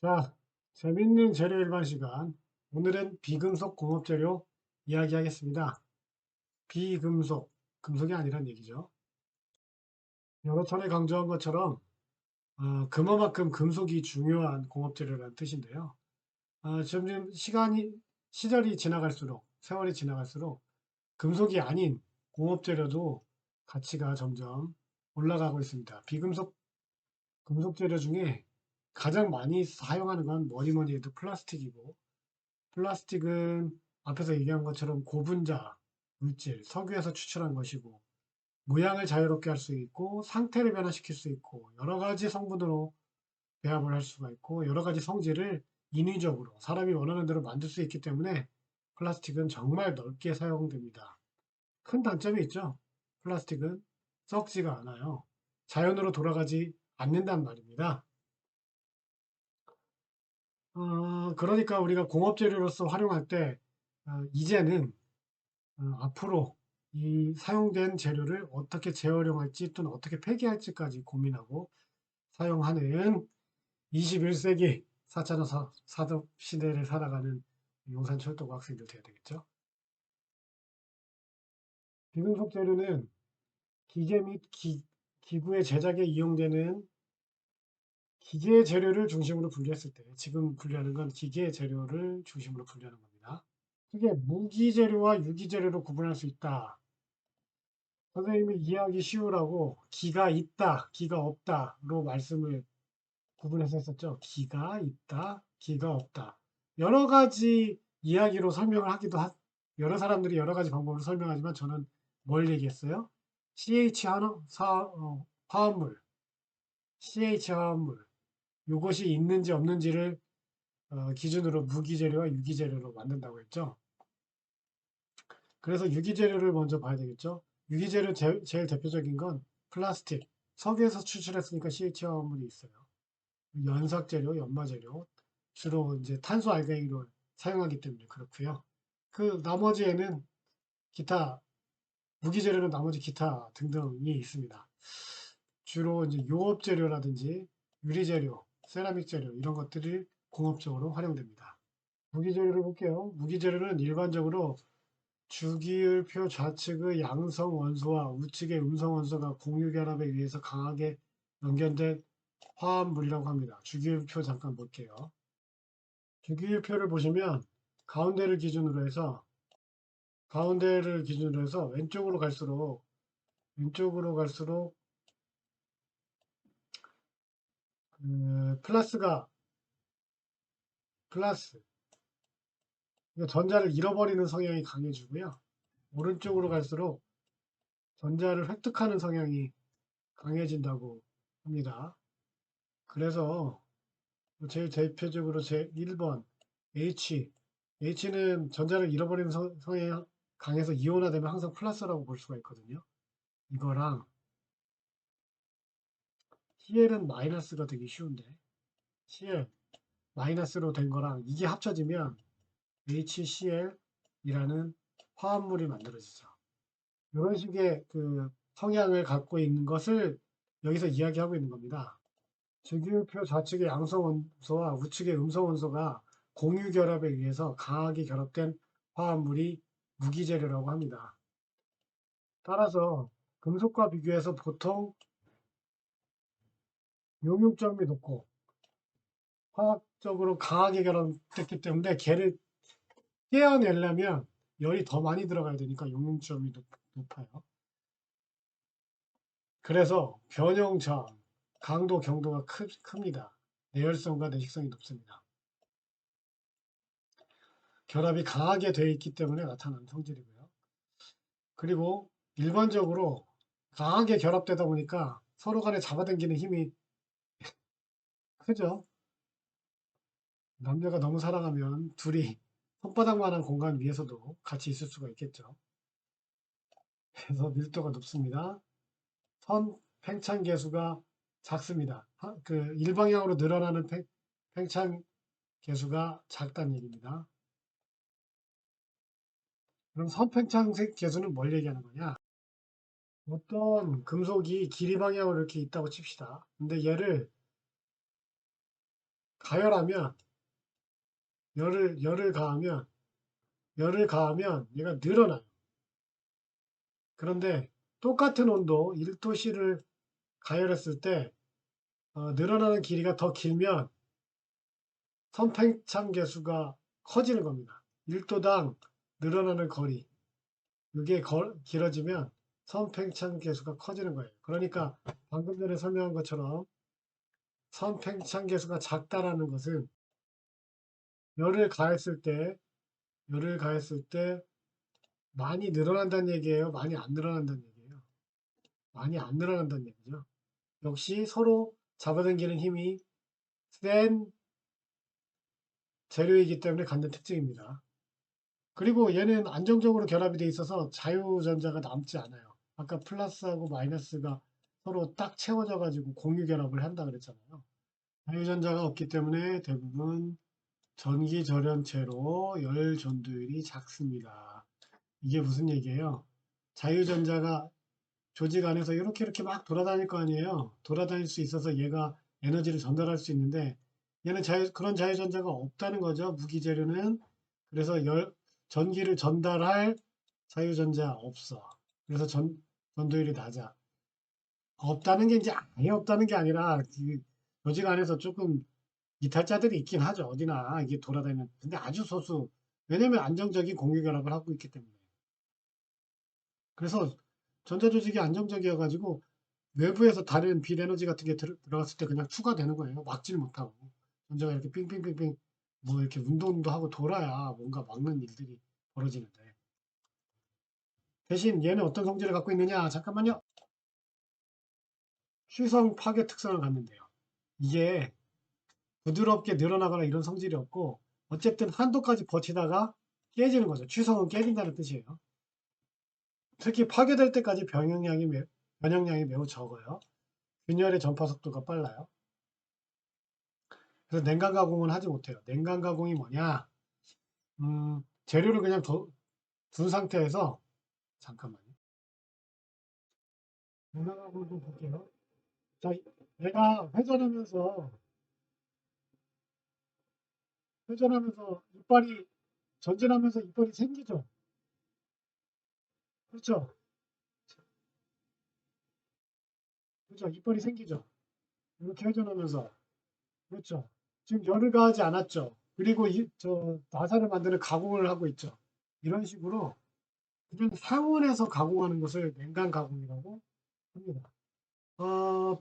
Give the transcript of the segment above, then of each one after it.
자, 재밌는 재료 일반 시간. 오늘은 비금속 공업 재료 이야기하겠습니다. 비금속, 금속이 아니란 얘기죠. 여러 차례 강조한 것처럼 그만큼 금속이 중요한 공업 재료라는 뜻인데요. 점점 시절이 지나갈수록, 세월이 지나갈수록 금속이 아닌 공업 재료도 가치가 점점 올라가고 있습니다. 금속 재료 중에 가장 많이 사용하는 건 뭐니 뭐니 해도 플라스틱이고, 플라스틱은 앞에서 얘기한 것처럼 고분자 물질, 석유에서 추출한 것이고, 모양을 자유롭게 할 수 있고, 상태를 변화시킬 수 있고, 여러 가지 성분으로 배합을 할 수가 있고, 여러 가지 성질을 인위적으로 사람이 원하는 대로 만들 수 있기 때문에 플라스틱은 정말 넓게 사용됩니다. 큰 단점이 있죠. 플라스틱은 썩지가 않아요. 자연으로 돌아가지 않는단 말입니다. 그러니까 우리가 공업 재료로서 활용할 때 이제는 앞으로 이 사용된 재료를 어떻게 재활용할지 또는 어떻게 폐기할지까지 고민하고 사용하는 21세기 4차전 산업 시대를 살아가는 용산철도고 학생들 돼야 되겠죠. 비금속 재료는 기계 및 기구의 제작에 이용되는 기계 재료를 중심으로 분류했을 때, 지금 분류하는 건 기계 재료를 중심으로 분류하는 겁니다. 크게 무기 재료와 유기 재료로 구분할 수 있다. 선생님이 이해하기 쉬우라고 기가 있다, 기가 없다로 말씀을 구분해서 했었죠. 기가 있다, 기가 없다. 여러 가지 이야기로 설명을 여러 사람들이 여러 가지 방법으로 설명하지만 저는 뭘 얘기했어요? CH 화합물, CH 화합물. 이것이 있는지 없는지를 기준으로 무기재료와 유기재료로 만든다고 했죠. 그래서 유기재료를 먼저 봐야 되겠죠. 유기재료 제일 대표적인 건 플라스틱. 석유에서 추출했으니까 CH 화합물이 있어요. 연삭재료, 연마재료. 주로 이제 탄소 알갱이를 사용하기 때문에 그렇고요. 그 나머지에는 기타, 무기재료는 나머지 기타 등등이 있습니다. 주로 이제 용업재료라든지 유리재료, 세라믹 재료 이런 것들이 공업적으로 활용됩니다. 무기재료를 볼게요. 무기재료는 일반적으로 주기율표 좌측의 양성 원소와 우측의 음성 원소가 공유 결합에 의해서 강하게 연결된 화합물이라고 합니다. 주기율표 잠깐 볼게요. 주기율표를 보시면 가운데를 기준으로 해서 왼쪽으로 갈수록 플러스 그러니까 전자를 잃어버리는 성향이 강해지고요. 오른쪽으로 갈수록 전자를 획득하는 성향이 강해진다고 합니다. 그래서 제일 대표적으로 제 1번 H는 전자를 잃어버리는 성향이 강해서 이온화되면 항상 플러스라고 볼 수가 있거든요. 이거랑 Cl은 마이너스가 되기 쉬운데 Cl 마이너스로 된 거랑 이게 합쳐지면 HCl이라는 화합물이 만들어지죠. 이런 식의 그 성향을 갖고 있는 것을 여기서 이야기하고 있는 겁니다. 주기율표 좌측의 양성 원소와 우측의 음성 원소가 공유 결합에 의해서 강하게 결합된 화합물이 무기재료라고 합니다. 따라서 금속과 비교해서 보통 용융점이 높고 화학적으로 강하게 결합됐기 때문에 걔를 떼어내려면 열이 더 많이 들어가야 되니까 용융점이 높아요. 그래서 변형 저항, 강도, 경도가 큽니다. 내열성과 내식성이 높습니다. 결합이 강하게 되어 있기 때문에 나타나는 성질이고요. 그리고 일반적으로 강하게 결합되다 보니까 서로 간에 잡아당기는 힘이 크죠. 남녀가 너무 사랑하면 둘이 손바닥만한 공간 위에서도 같이 있을 수가 있겠죠. 그래서 밀도가 높습니다. 선 팽창 계수가 작습니다. 그 일방향으로 늘어나는 팽창 계수가 작다는 얘기입니다. 그럼 선팽창 계수는 뭘 얘기하는 거냐? 어떤 금속이 길이 방향으로 이렇게 있다고 칩시다. 근데 얘를 가열하면 열을 가하면 얘가 늘어나요. 그런데 똑같은 온도 1도씨를 가열했을 때 늘어나는 길이가 더 길면 선팽창 계수가 커지는 겁니다. 1도당 늘어나는 거리 이게 길어지면 선팽창 계수가 커지는 거예요. 그러니까 방금 전에 설명한 것처럼 선팽창 계수가 작다라는 것은 열을 가했을 때 많이 늘어난다는 얘기예요. 많이 안 늘어난다는 얘기예요. 많이 안 늘어난다는 얘기죠. 역시 서로 잡아당기는 힘이 센 재료이기 때문에 갖는 특징입니다. 그리고 얘는 안정적으로 결합이 돼 있어서 자유전자가 남지 않아요. 아까 플러스하고 마이너스가 서로 딱 채워져 가지고 공유 결합을 한다 그랬잖아요. 자유전자가 없기 때문에 대부분 전기절연체로 열 전도율이 작습니다. 이게 무슨 얘기예요? 자유전자가 조직 안에서 이렇게 막 돌아다닐 거 아니에요. 돌아다닐 수 있어서 얘가 에너지를 전달할 수 있는데 얘는 그런 자유전자가 없다는 거죠. 무기재료는. 그래서 전기를 전달할 자유전자 없어. 그래서 전도율이 낮아. 없다는 게 이제 아예 없다는 게 아니라 조직 안에서 조금 이탈자들이 있긴 하죠. 어디나 이게 돌아다니는. 근데 아주 소수. 왜냐면 안정적인 공유 결합을 하고 있기 때문에. 그래서 전자조직이 안정적이어 가지고 외부에서 다른 빛 에너지 같은 게 들어갔을 때 그냥 추가되는 거예요. 막지를 못하고. 전자가 이렇게 삥삥삥삥 뭐 이렇게 운동도 하고 돌아야 뭔가 막는 일들이 벌어지는데. 대신 얘는 어떤 성질을 갖고 있느냐? 잠깐만요. 취성 파괴 특성을 갖는데요. 이게 부드럽게 늘어나거나 이런 성질이 없고 어쨌든 한도까지 버티다가 깨지는 거죠. 취성은 깨진다는 뜻이에요. 특히 파괴될 때까지 변형량이 매우 적어요. 균열의 전파 속도가 빨라요. 그래서 냉각 가공은 하지 못해요. 냉각 가공이 뭐냐? 재료를 그냥 둔 상태에서 잠깐만요. 냉각 가공을 좀 볼게요. 자, 얘가 회전하면서 이빨이 전진하면서 이빨이 생기죠. 그렇죠. 그렇죠. 이빨이 생기죠. 이렇게 회전하면서. 그렇죠. 지금 열을 가하지 않았죠. 그리고 나사를 만드는 가공을 하고 있죠. 이런 식으로 그냥 상온에서 가공하는 것을 냉각 가공이라고 합니다.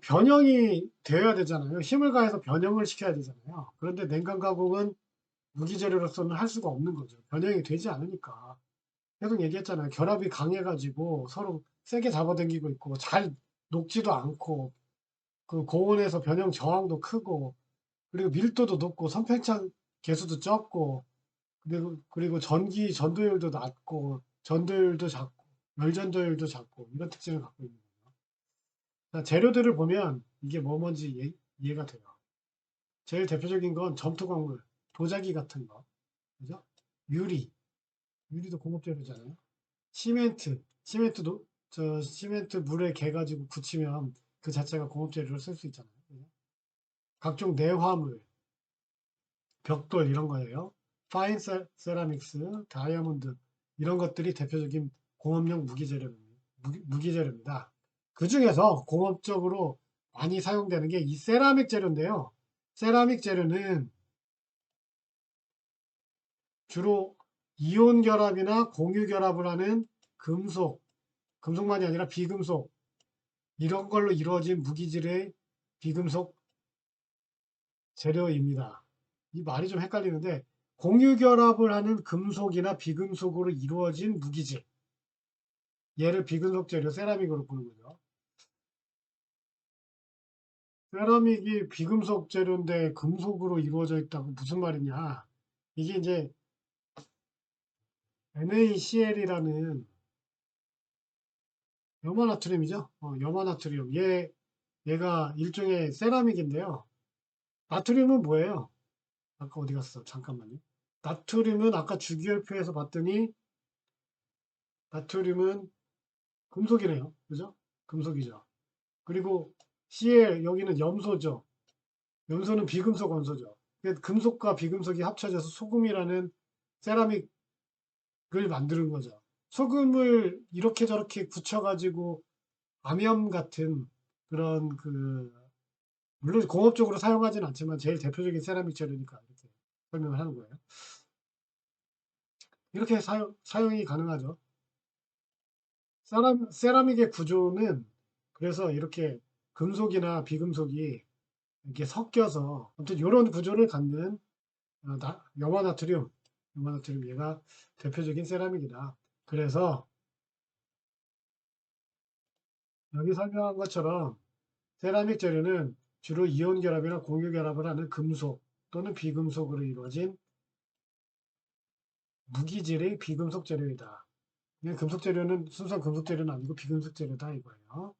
변형이 되어야 되잖아요. 힘을 가해서 변형을 시켜야 되잖아요. 그런데 냉각 가공은 무기재료로서는 할 수가 없는 거죠. 변형이 되지 않으니까. 계속 얘기했잖아요. 결합이 강해가지고 서로 세게 잡아당기고 있고 잘 녹지도 않고 그 고온에서 변형 저항도 크고 그리고 밀도도 높고 선팽창 계수도 적고 그리고 전도율도 낮고 전도율도 작고 열전도율도 작고 이런 특징을 갖고 있는 거예요. 자, 재료들을 보면 이게 뭔지 이해가 돼요. 제일 대표적인 건 점토광물, 도자기 같은 거, 그죠? 유리도 공업재료잖아요. 시멘트 물에 개 가지고 굳히면 그 자체가 공업재료로 쓸 수 있잖아요. 그죠? 각종 내화물, 벽돌 이런 거예요. 파인 세라믹스, 다이아몬드 이런 것들이 대표적인 공업용 무기재료입니다. 그 중에서 공업적으로 많이 사용되는 게 이 세라믹 재료인데요. 세라믹 재료는 주로 이온 결합이나 공유 결합을 하는 금속만이 아니라 비금속 이런 걸로 이루어진 무기질의 비금속 재료입니다. 이 말이 좀 헷갈리는데 공유 결합을 하는 금속이나 비금속으로 이루어진 무기질 얘를 비금속 재료 세라믹으로 부르는 거죠. 세라믹이 비금속 재료인데 금속으로 이루어져 있다고 무슨 말이냐. 이게 이제 NaCl이라는 염화나트륨이죠. 염화나트륨. 얘가 일종의 세라믹인데요. 나트륨은 뭐예요? 아까 어디 갔어? 잠깐만요. 나트륨은 아까 주기율표에서 봤더니 나트륨은 금속이네요. 그죠? 금속이죠. 그리고 Cl 여기는 염소죠. 염소는 비금속 원소죠. 금속과 비금속이 합쳐져서 소금이라는 세라믹을 만드는 거죠. 소금을 이렇게 저렇게 굳혀가지고 암염 같은 그런 물론 공업적으로 사용하진 않지만 제일 대표적인 세라믹 재료니까 이렇게 설명을 하는 거예요. 이렇게 사용이 가능하죠. 세라믹의 구조는 그래서 이렇게 금속이나 비금속이 이렇게 섞여서 아무튼 이런 구조를 갖는 염화나트륨 얘가 대표적인 세라믹이다. 그래서 여기 설명한 것처럼 세라믹 재료는 주로 이온 결합이나 공유 결합을 하는 금속 또는 비금속으로 이루어진 무기질의 비금속 재료이다. 금속 재료는 순수한 금속 재료는 아니고 비금속 재료다 이거예요.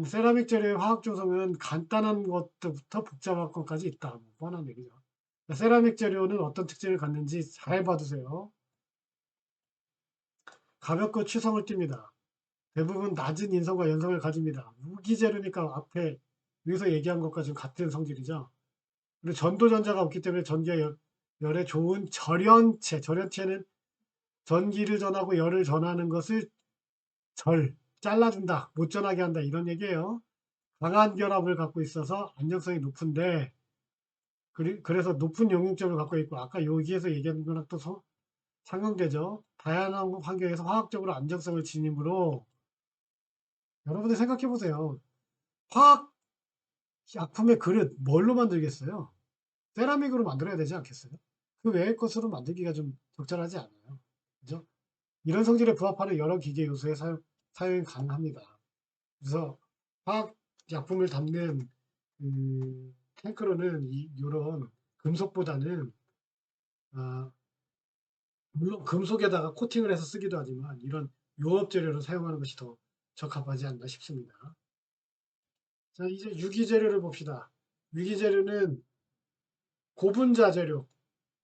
세라믹 재료의 화학 조성은 간단한 것부터 복잡한 것까지 있다. 뭐 뻔한 얘기죠. 세라믹 재료는 어떤 특징을 갖는지 잘 봐두세요. 가볍고 취성을 띱니다. 대부분 낮은 인성과 연성을 가집니다. 무기 재료니까 앞에 위에서 얘기한 것과 지금 같은 성질이죠. 그리고 전도전자가 없기 때문에 전기와 열에 좋은 절연체는 전기를 전하고 열을 전하는 것을 잘라준다, 못 전하게 한다 이런 얘기예요. 강한 결합을 갖고 있어서 안정성이 높은데 그래서 높은 용융점을 갖고 있고 아까 여기에서 얘기한 거랑 또 상응되죠. 다양한 환경에서 화학적으로 안정성을 지니므로 여러분들 생각해 보세요. 화학 약품의 그릇 뭘로 만들겠어요? 세라믹으로 만들어야 되지 않겠어요? 그 외의 것으로 만들기가 좀 적절하지 않아요. 그죠? 이런 성질에 부합하는 여러 기계 요소의 사용이 가능합니다. 그래서 화학 약품을 담는 탱크로는 이런 금속보다는 아, 물론 금속에다가 코팅을 해서 쓰기도 하지만 이런 용업 재료를 사용하는 것이 더 적합하지 않나 싶습니다. 자, 이제 유기재료를 봅시다. 유기재료는 고분자 재료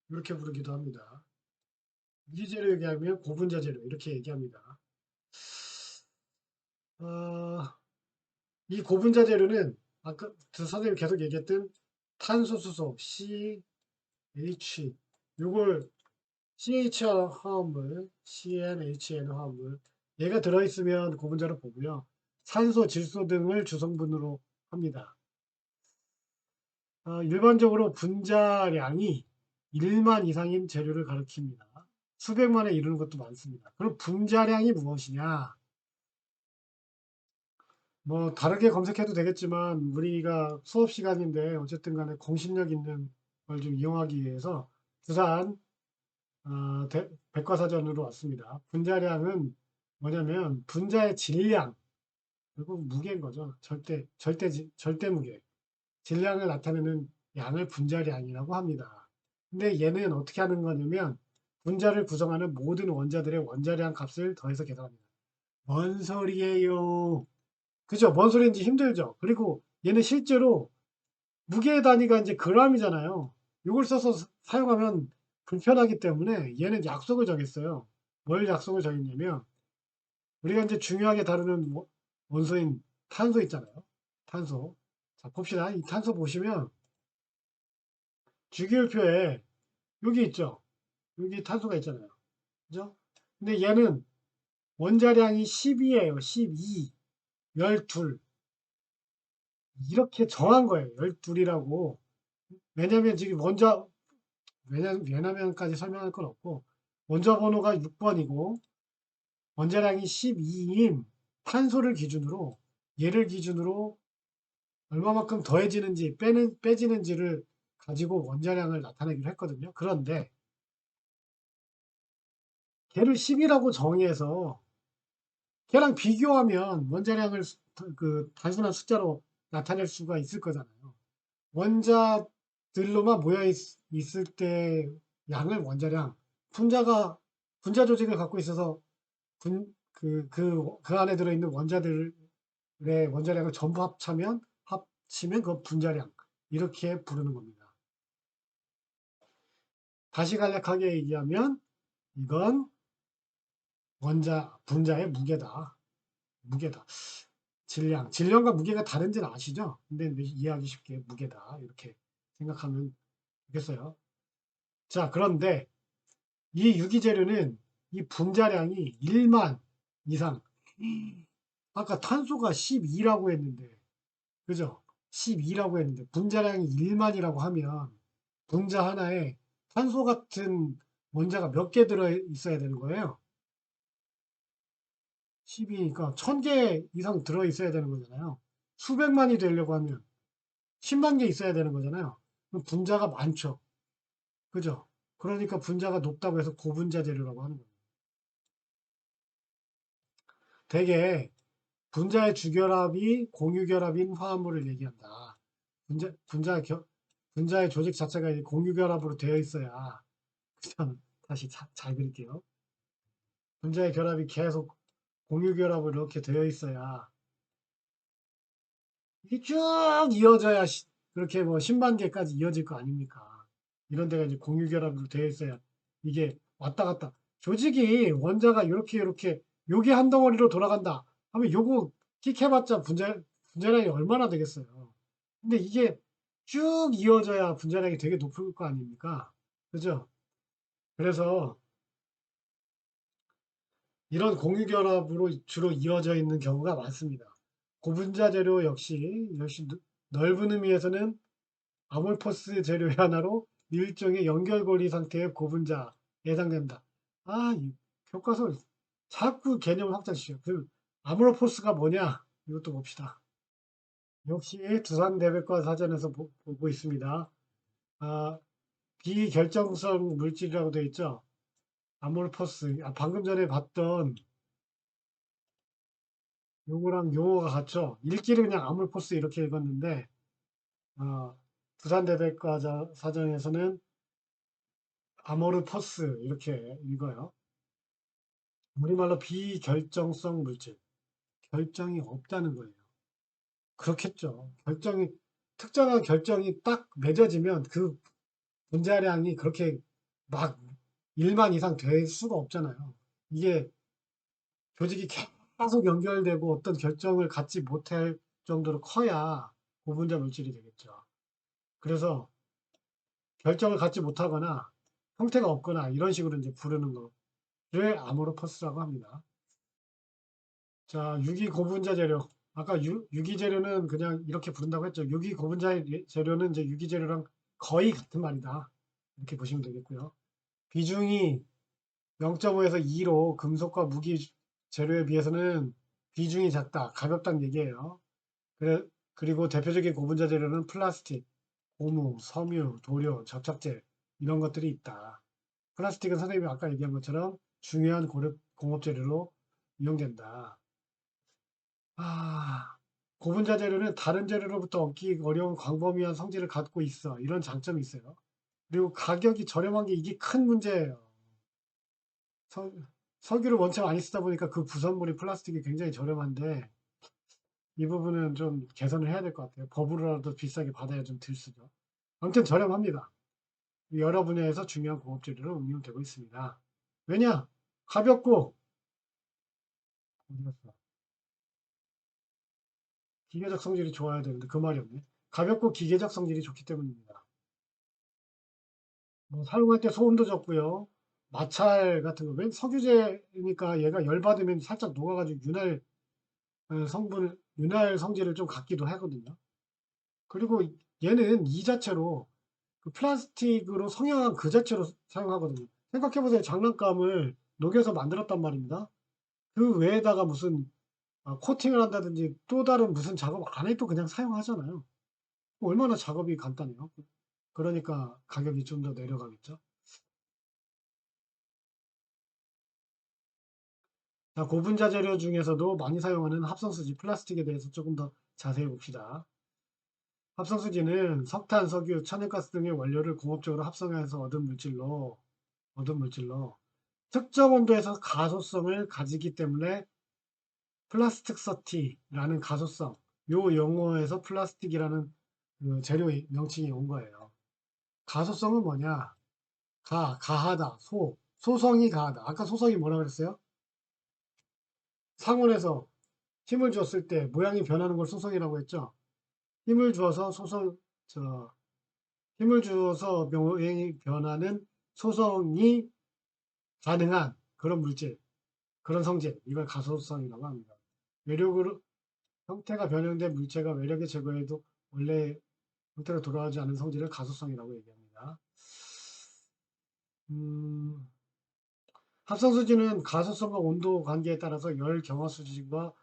이렇게 부르기도 합니다. 유기재료 얘기하면 고분자 재료 이렇게 얘기합니다. 어, 이 고분자 재료는 아까 선생님이 계속 얘기했던 탄소, 수소, CH 요걸 CH 화합물, CnHn 화합물 얘가 들어있으면 고분자로 보고요. 산소, 질소 등을 주성분으로 합니다. 일반적으로 분자량이 1만 이상인 재료를 가리킵니다. 수백만에 이르는 것도 많습니다. 그럼 분자량이 무엇이냐? 뭐 다르게 검색해도 되겠지만 우리가 수업 시간인데 어쨌든 간에 공신력 있는 걸 좀 이용하기 위해서 부산 백과사전으로 왔습니다. 분자량은 뭐냐면 분자의 질량 그리고 무게인 거죠. 절대 무게. 질량을 나타내는 양을 분자량이라고 합니다. 근데 얘는 어떻게 하는 거냐면 분자를 구성하는 모든 원자들의 원자량 값을 더해서 계산합니다. 뭔 소리예요? 그죠? 뭔 소리인지 힘들죠? 그리고 얘는 실제로 무게 단위가 이제 g이잖아요. 이걸 써서 사용하면 불편하기 때문에 얘는 약속을 정했어요. 뭘 약속을 정했냐면 우리가 이제 중요하게 다루는 원소인 탄소 있잖아요. 탄소. 자, 봅시다. 이 탄소 보시면 주기율표에 여기 있죠. 여기 탄소가 있잖아요. 그죠? 근데 얘는 원자량이 12예요. 12. 12. 이렇게 정한 거예요. 12이라고. 왜냐면 지금 왜냐면까지 설명할 건 없고 원자 번호가 6번이고 원자량이 12인 탄소를 기준으로 얘를 기준으로 얼마만큼 더해지는지 빼지는지를 가지고 원자량을 나타내기로 했거든요. 그런데 걔를 10이라고 정의해서 걔랑 비교하면 원자량을 단순한 숫자로 나타낼 수가 있을 거잖아요. 원자들로만 모여 있을 때 양을 원자량, 분자 조직을 갖고 있어서 그 안에 들어있는 원자들의 원자량을 전부 합치면 그 분자량 이렇게 부르는 겁니다. 다시 간략하게 얘기하면 이건 분자의 무게다. 질량과 무게가 다른지는 아시죠? 근데 이해하기 쉽게 무게다. 이렇게 생각하면 좋겠어요. 자, 그런데 이 유기재료는 이 분자량이 1만 이상. 아까 탄소가 12라고 했는데, 그죠? 12라고 했는데, 분자량이 1만이라고 하면, 분자 하나에 탄소 같은 원자가 몇 개 들어 있어야 되는 거예요? 12니까 1000개 이상 들어 있어야 되는 거잖아요. 수백만이 되려고 하면 10만 개 있어야 되는 거잖아요. 그럼 분자가 많죠. 그죠? 그러니까 분자가 높다고 해서 고분자 재료라고 하는 거예요. 대개 분자의 주결합이 공유결합인 화합물을 얘기한다. 분자의 조직 자체가 공유결합으로 되어 있어야, 그냥 다시 잘 그릴게요. 분자의 결합이 계속 공유결합으로 이렇게 되어 있어야, 이게 쭉 이어져야 그렇게 뭐 10만 개까지 이어질 거 아닙니까? 이런 데가 이제 공유결합으로 되어 있어야 이게 왔다 갔다. 조직이 원자가 이렇게 요게 한 덩어리로 돌아간다 하면 요거 끽 해봤자 분자량이 얼마나 되겠어요. 근데 이게 쭉 이어져야 분자량이 되게 높을 거 아닙니까? 그죠? 그래서 이런 공유결합으로 주로 이어져 있는 경우가 많습니다. 고분자 재료 역시 넓은 의미에서는 아몰포스 재료의 하나로 일종의 연결고리 상태의 고분자 예상된다. 이 교과서 자꾸 개념을 확장시켜. 그 아몰포스가 뭐냐? 이것도 봅시다. 역시 두산대백과 사전에서 보고 있습니다. 아, 비결정성 물질이라고 되어 있죠. 아몰포스. 방금 전에 봤던 요거랑 용어가 같죠. 읽기를 그냥 아몰포스 이렇게 읽었는데, 어, 두산대백과 사전에서는 아모르퍼스 이렇게 읽어요. 우리말로 비결정성 물질. 결정이 없다는 거예요. 그렇겠죠. 특정한 결정이 딱 맺어지면 그 분자량이 그렇게 막 1만 이상 될 수가 없잖아요. 이게 조직이 계속 연결되고 어떤 결정을 갖지 못할 정도로 커야 고분자 물질이 되겠죠. 그래서 결정을 갖지 못하거나 형태가 없거나 이런 식으로 이제 부르는 거를 아모르퍼스라고 합니다. 자, 유기 고분자 재료. 아까 유기 재료는 그냥 이렇게 부른다고 했죠. 유기 고분자 재료는 이제 유기 재료랑 거의 같은 말이다. 이렇게 보시면 되겠고요. 비중이 0.5에서 2로 금속과 무기 재료에 비해서는 비중이 작다, 가볍다는 얘기예요. 그리고 대표적인 고분자 재료는 플라스틱, 고무, 섬유, 도료, 접착제 이런 것들이 있다. 플라스틱은 선생님이 아까 얘기한 것처럼 중요한 공업 재료로 이용된다. 고분자 재료는 다른 재료로부터 얻기 어려운 광범위한 성질을 갖고 있어. 이런 장점이 있어요. 그리고 가격이 저렴한 게 이게 큰 문제예요. 석, 석유를 원체 많이 쓰다 보니까 그 부산물이 플라스틱이 굉장히 저렴한데 이 부분은 좀 개선을 해야 될 것 같아요. 법으로라도 비싸게 받아야 좀 덜 쓰죠. 아무튼 저렴합니다. 여러 분야에서 중요한 공업재료로 응용되고 있습니다. 왜냐? 가볍고 어디 갔어? 기계적 성질이 좋아야 되는데 그 말이 없네. 가볍고 기계적 성질이 좋기 때문입니다. 뭐 사용할 때 소음도 적고요. 마찰 같은 거, 왜 석유제니까 얘가 열받으면 살짝 녹아가지고 윤활 성질을 좀 갖기도 하거든요. 그리고 얘는 이 자체로 그 플라스틱으로 성형한 그 자체로 사용하거든요. 생각해보세요. 장난감을 녹여서 만들었단 말입니다. 그 외에다가 무슨 코팅을 한다든지 또 다른 무슨 작업 안 해도 그냥 사용하잖아요. 얼마나 작업이 간단해요. 그러니까 가격이 좀 더 내려가겠죠. 자, 고분자 재료 중에서도 많이 사용하는 합성수지 플라스틱에 대해서 조금 더 자세히 봅시다. 합성수지는 석탄, 석유, 천연가스 등의 원료를 공업적으로 합성해서 얻은 물질로 특정 온도에서 가소성을 가지기 때문에 플라스틱서티라는 가소성, 요 용어에서 플라스틱이라는 그 재료 명칭이 온 거예요. 가소성은 뭐냐? 가하다, 소성이 가하다. 아까 소성이 뭐라 그랬어요? 상온에서 힘을 줬을 때 모양이 변하는 걸 소성이라고 했죠. 힘을 주어서 힘을 주어서 모양이 변하는 소성이 가능한 그런 물질, 그런 성질, 이걸 가소성이라고 합니다. 외력으로 형태가 변형된 물체가 외력의 제거에도 원래 형태로 돌아가지 않은 성질을 가소성이라고 얘기합니다. 합성수지는 가소성과 온도 관계에 따라서 열 경화수지와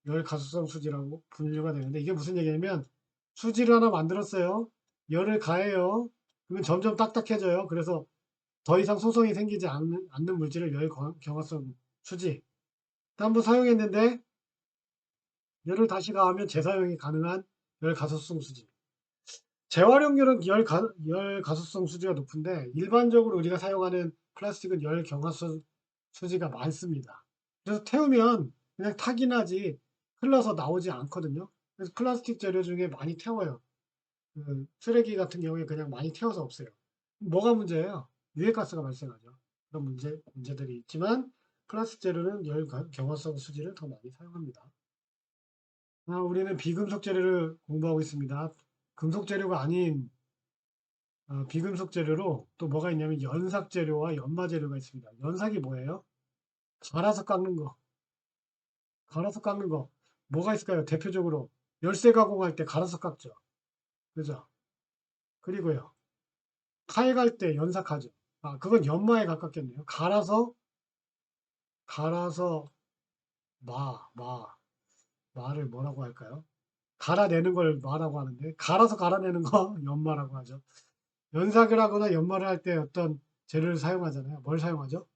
열 가소성 수지라고 분류가 되는데, 이게 무슨 얘기냐면 수지를 하나 만들었어요. 열을 가해요. 그러면 점점 딱딱해져요. 그래서 더 이상 소성이 생기지 않는 물질을 열 경화성 수지. 한번 사용했는데 열을 다시 가하면 재사용이 가능한 열 가소성 수지. 재활용률은 열 가소성 수지가 높은데, 일반적으로 우리가 사용하는 플라스틱은 열 경화성 수지가 많습니다. 그래서 태우면 그냥 타긴 하지 흘러서 나오지 않거든요. 그래서 플라스틱 재료 중에 많이 태워요. 그 쓰레기 같은 경우에 그냥 많이 태워서 없애요. 뭐가 문제예요? 유해가스가 발생하죠. 그런 문제들이 있지만 플라스틱 재료는 열 경화성 수지를 더 많이 사용합니다. 우리는 비금속 재료를 공부하고 있습니다. 금속 재료가 아닌 비금속 재료로 또 뭐가 있냐면 연삭 재료와 연마 재료가 있습니다. 연삭이 뭐예요? 갈아서 깎는 거. 갈아서 깎는 거. 뭐가 있을까요? 대표적으로 열쇠 가공할 때 갈아서 깎죠. 그죠? 그리고요. 칼 갈 때 연삭하죠. 그건 연마에 가깝겠네요. 갈아서 마를 뭐라고 할까요? 갈아내는 걸 마라고 하는데, 갈아서 갈아내는 거 연마라고 하죠. 연삭을 하거나 연마를 할 때 어떤 재료를 사용하잖아요. 뭘 사용하죠?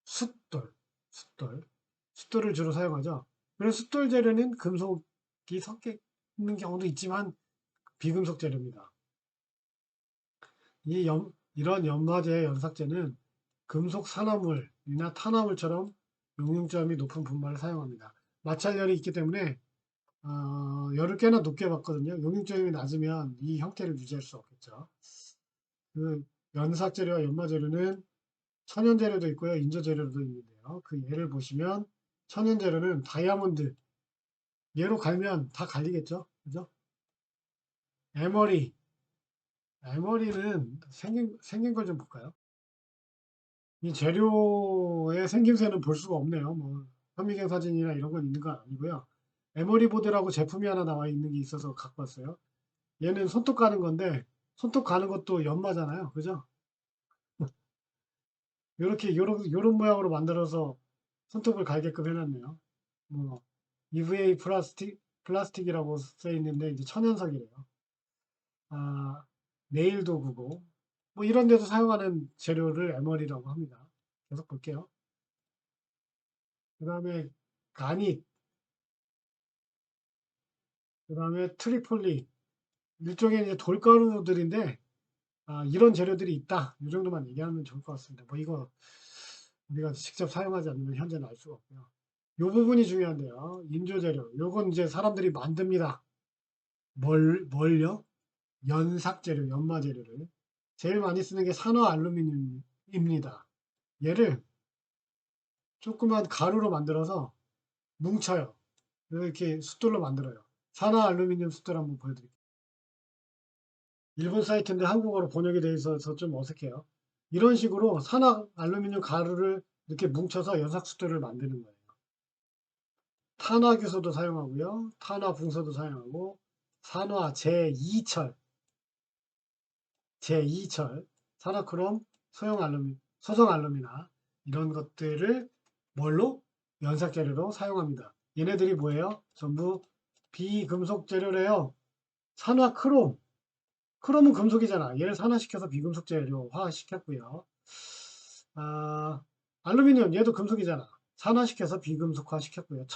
숫돌, 숫돌, 숫돌을 주로 사용하죠. 그래서 숫돌 재료는 금속이 섞여 있는 경우도 있지만 비금속 재료입니다. 이런 연마제, 연삭제는 금속 산화물이나 탄화물처럼 용융점이 높은 분말을 사용합니다. 마찰열이 있기 때문에 열을 꽤나 높게 받거든요. 용융점이 낮으면 이 형태를 유지할 수 없겠죠. 그 연삭재료와 연마재료는 천연재료도 있고요, 인조재료도 있는데요. 그 예를 보시면 천연재료는 다이아몬드, 얘로 갈면 다 갈리겠죠, 그죠? 에머리, 에머리는 생긴 걸 좀 볼까요? 이 재료의 생김새는 볼 수가 없네요. 뭐 현미경 사진이나 이런 건 있는 건 아니고요. 에머리 보드라고 제품이 하나 나와 있는 게 있어서 갖고 왔어요. 얘는 손톱 가는 건데, 손톱 가는 것도 연마잖아요, 그죠? 요렇게 요런 모양으로 만들어서 손톱을 갈게끔 해놨네요. 뭐 EVA 플라스틱이라고 써 있는데 이제 천연석이래요. 아, 네일 도구고 뭐 이런 데서 사용하는 재료를 에머리라고 합니다. 계속 볼게요. 그 다음에 가닛, 그 다음에 트리폴리, 일종의 이제 돌가루들인데, 이런 재료들이 있다. 이 정도만 얘기하면 좋을 것 같습니다. 뭐 이거 우리가 직접 사용하지 않으면 현재는 알 수가 없고요. 이 부분이 중요한데요. 인조재료. 요건 이제 사람들이 만듭니다. 뭘요? 연삭재료, 연마재료를. 제일 많이 쓰는 게 산화알루미늄입니다. 얘를 조그만 가루로 만들어서 뭉쳐요. 이렇게 숫돌로 만들어요. 산화알루미늄 숫돌 한번 보여드릴게요. 일본 사이트인데 한국어로 번역이 되어 있어서 좀 어색해요. 이런 식으로 산화알루미늄 가루를 이렇게 뭉쳐서 연삭 숫돌을 만드는 거예요. 탄화규소도 사용하고요. 탄화붕소도 사용하고 산화 제2철, 산화크롬, 소성알루미나 이런 것들을 뭘로? 연삭재료로 사용합니다. 얘네들이 뭐예요? 전부 비금속 재료래요. 산화크롬, 크롬은 금속이잖아. 얘를 산화시켜서 비금속 재료화 시켰고요. 알루미늄, 얘도 금속이잖아. 산화시켜서 비금속화 시켰고요.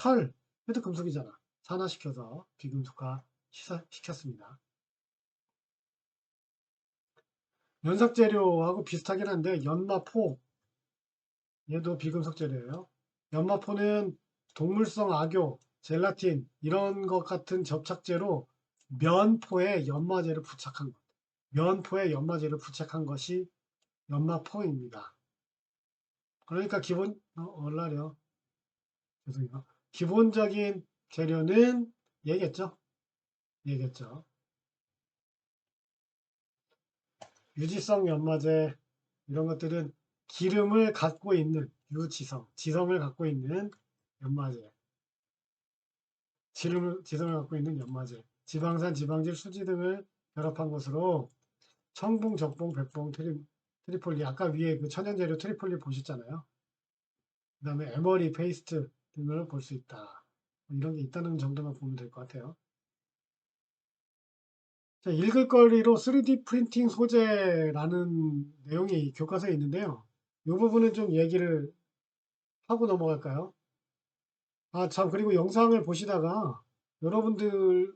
얘도 금속이잖아. 산화시켜서 비금속화 시켰습니다. 연삭재료하고 비슷하긴 한데 연마포, 얘도 비금속 재료예요. 연마포는 동물성 악교, 젤라틴 이런 것 같은 접착제로 면포에 연마제를 부착한 것. 면포에 연마제를 부착한 것이 연마포입니다. 그러니까 얼라려. 죄송해요. 기본적인 재료는 얘겠죠? 얘겠죠. 유지성 연마제 이런 것들은 기름을 갖고 있는 지성을 갖고 있는 연마제, 지성을 갖고 있는 연마제, 지방산, 지방질, 수지 등을 결합한 것으로 청봉, 적봉, 백봉, 트리폴리 아까 위에 그 천연재료 트리폴리 보셨잖아요. 그 다음에 에머리, 페이스트 등을 볼 수 있다. 이런 게 있다는 정도만 보면 될 것 같아요. 자, 읽을 거리로 3D 프린팅 소재라는 내용이 교과서에 있는데요. 이 부분은 좀 얘기를 하고 넘어갈까요? 아, 참, 그리고 영상을 보시다가 여러분들이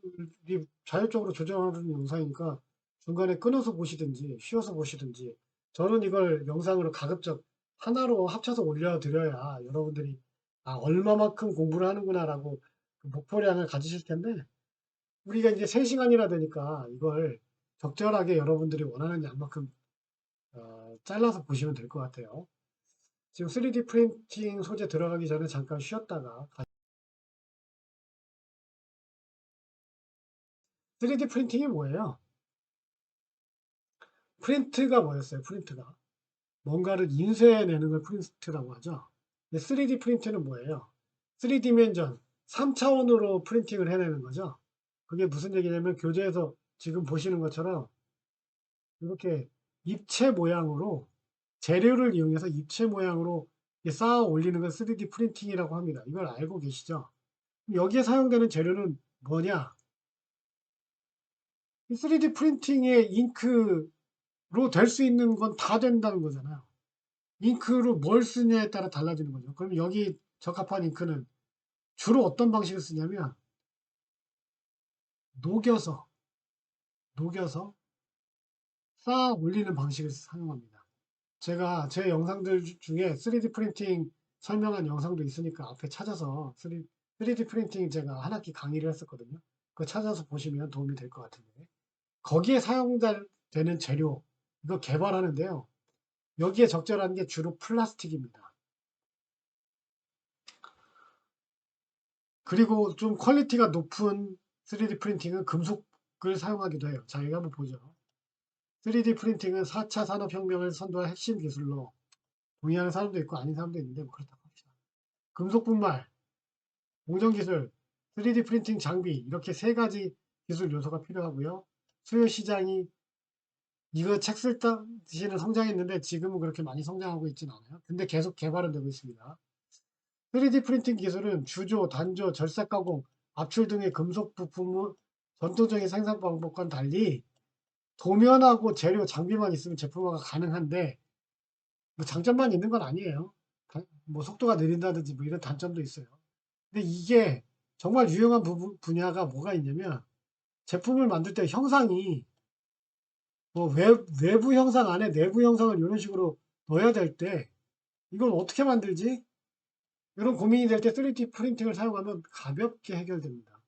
자율적으로 조정하는 영상이니까 중간에 끊어서 보시든지 쉬어서 보시든지 저는 이걸 영상으로 가급적 하나로 합쳐서 올려드려야 여러분들이 아, 얼마만큼 공부를 하는구나라고 그 목표량을 가지실 텐데 우리가 이제 3시간이나 되니까 이걸 적절하게 여러분들이 원하는 양만큼 잘라서 보시면 될 것 같아요. 지금 3D 프린팅 소재 들어가기 전에 잠깐 쉬었다가 3D 프린팅이 뭐예요? 프린트가 뭐였어요? 프린트가. 뭔가를 인쇄해내는 걸 프린트라고 하죠. 3D 프린트는 뭐예요? 3디멘전, 3차원으로 프린팅을 해내는 거죠. 그게 무슨 얘기냐면 교재에서 지금 보시는 것처럼 이렇게 입체 모양으로 재료를 이용해서 입체 모양으로 쌓아 올리는 걸 3D 프린팅이라고 합니다. 이걸 알고 계시죠? 여기에 사용되는 재료는 뭐냐? 3D 프린팅의 잉크로 될 수 있는 건 다 된다는 거잖아요. 잉크로 뭘 쓰냐에 따라 달라지는 거죠. 그럼 여기 적합한 잉크는 주로 어떤 방식을 쓰냐면 녹여서 쌓아 올리는 방식을 사용합니다. 제가 제 영상들 중에 3D 프린팅 설명한 영상도 있으니까 앞에 찾아서 3D 프린팅 제가 한 학기 강의를 했었거든요. 그거 찾아서 보시면 도움이 될 것 같은데 거기에 사용되는 재료 이거 개발하는데요. 여기에 적절한 게 주로 플라스틱입니다. 그리고 좀 퀄리티가 높은 3D 프린팅은 금속을 사용하기도 해요. 자, 여기 한번 보죠. 3D 프린팅은 4차 산업혁명을 선도한 핵심 기술로 동의하는 사람도 있고 아닌 사람도 있는데 뭐 그렇다고 합시다. 금속 분말, 공정 기술, 3D 프린팅 장비 이렇게 세 가지 기술 요소가 필요하고요. 수요 시장이 이거 책 쓸 당시에는 성장했는데 지금은 그렇게 많이 성장하고 있지는 않아요. 근데 계속 개발은 되고 있습니다. 3D 프린팅 기술은 주조, 단조, 절삭 가공, 압출 등의 금속 부품을 전통적인 생산 방법과는 달리 도면하고 재료, 장비만 있으면 제품화가 가능한데 뭐 장점만 있는 건 아니에요. 뭐 속도가 느린다든지 뭐 이런 단점도 있어요. 근데 이게 정말 유용한 분야가 뭐가 있냐면 제품을 만들 때 형상이 뭐 외부 형상 안에 내부 형상을 이런 식으로 넣어야 될 때 이걸 어떻게 만들지? 이런 고민이 될 때 3D 프린팅을 사용하면 가볍게 해결됩니다.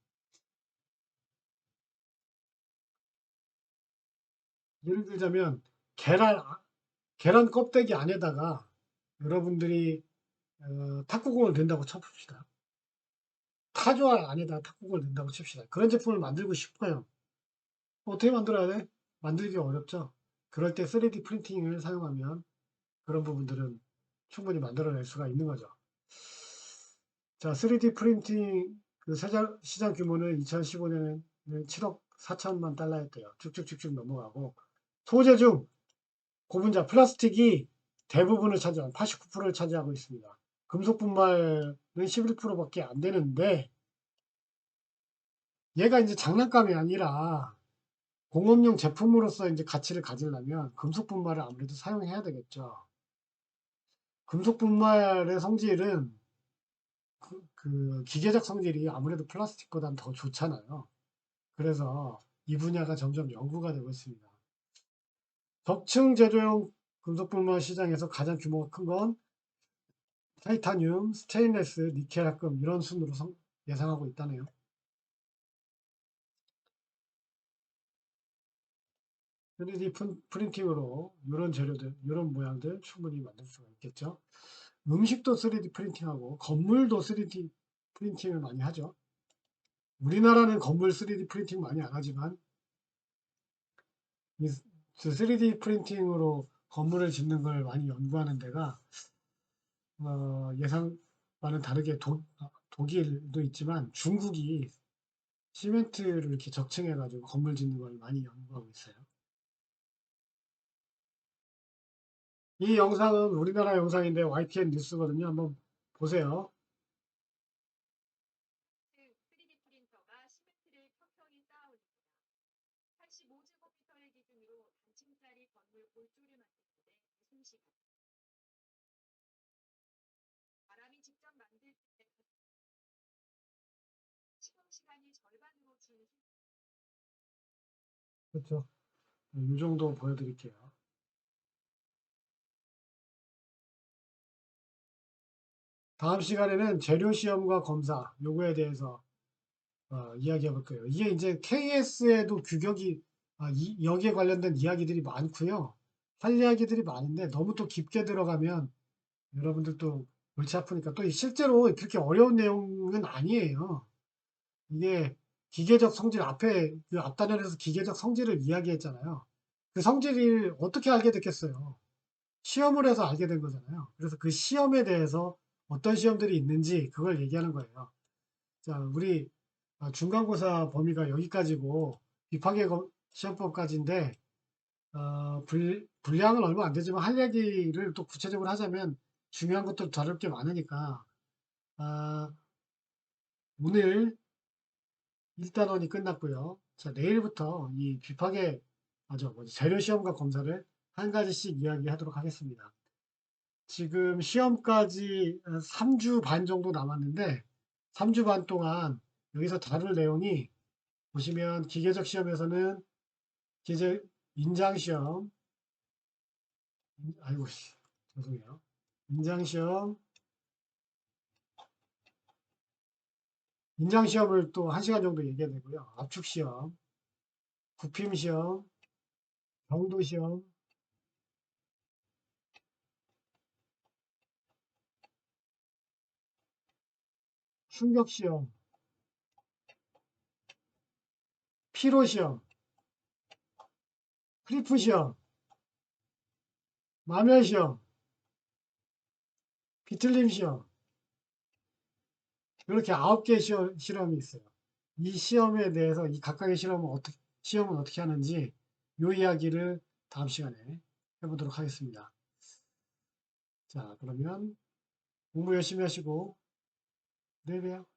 예를 들자면 계란 껍데기 안에다가 여러분들이 탁구공을 넣는다고 쳐봅시다. 타조알 안에다가 탁구공을 넣는다고 칩시다. 그런 제품을 만들고 싶어요. 어떻게 만들어야 돼? 만들기 어렵죠. 그럴 때 3D 프린팅을 사용하면 그런 부분들은 충분히 만들어낼 수가 있는 거죠. 자, 3D 프린팅 그 시장 규모는 2015년에는 7억 4천만 달러였대요. 쭉쭉쭉쭉 넘어가고 소재 중 고분자 플라스틱이 대부분을 차지한 89%를 차지하고 있습니다. 금속 분말은 11%밖에 안 되는데 얘가 이제 장난감이 아니라 공업용 제품으로서 이제 가치를 가지려면 금속 분말을 아무래도 사용해야 되겠죠. 금속 분말의 성질은 그 기계적 성질이 아무래도 플라스틱보다는 더 좋잖아요. 그래서 이 분야가 점점 연구가 되고 있습니다. 적층 제조용 금속 분말 시장에서 가장 규모가 큰 건 타이타늄, 스테인레스, 니켈, 합금 이런 순으로 예상하고 있다네요. 3D 프린팅으로 이런 재료들, 이런 모양들 충분히 만들 수가 있겠죠. 음식도 3D 프린팅하고 건물도 3D 프린팅을 많이 하죠. 우리나라는 건물 3D 프린팅 많이 안 하지만 3D 프린팅으로 건물을 짓는 걸 많이 연구하는 데가 예상과는 다르게 독일도 있지만 중국이 시멘트를 이렇게 적층해가지고 건물 짓는 걸 많이 연구하고 있어요. 이 영상은 우리나라 영상인데 YTN 뉴스거든요. 한번 보세요. 그렇죠. 이 정도 보여드릴게요. 다음 시간에는 재료 시험과 검사 요거에 대해서 이야기해 볼 거예요. 이게 이제 KS에도 여기에 관련된 이야기들이 많고요. 할 이야기들이 많은데 너무 또 깊게 들어가면 여러분들 또 골치 아프니까 또 실제로 그렇게 어려운 내용은 아니에요. 이게 기계적 성질 앞에 그 앞단원에서 기계적 성질을 이야기했잖아요. 그 성질을 어떻게 알게 됐겠어요? 시험을 해서 알게 된 거잖아요. 그래서 그 시험에 대해서 어떤 시험들이 있는지 그걸 얘기하는 거예요. 자, 우리 중간고사 범위가 여기까지고 비파계 시험법까지인데 분량은 얼마 안 되지만 할 얘기를 또 구체적으로 하자면 중요한 것도 다룰 게 많으니까 아, 오늘 1단원이 끝났고요. 자, 내일부터 이 비파계 재료 시험과 검사를 한 가지씩 이야기하도록 하겠습니다. 지금 시험까지 3주 반 정도 남았는데 3주 반 동안 여기서 다룰 내용이 보시면 기계적 시험에서는 기재 인장시험, 아이고 죄송해요. 인장시험, 인장시험을 또 1시간 정도 얘기해야 되고요. 압축시험, 부품시험, 경도시험, 충격시험, 피로시험, 크리프시험, 마멸시험, 비틀림시험 이렇게 9개 실험이 있어요. 이 시험에 대해서 이 각각의 시험은 어떻게 하는지 이 이야기를 다음 시간에 해보도록 하겠습니다. 자, 그러면 공부 열심히 하시고 내일 봬요.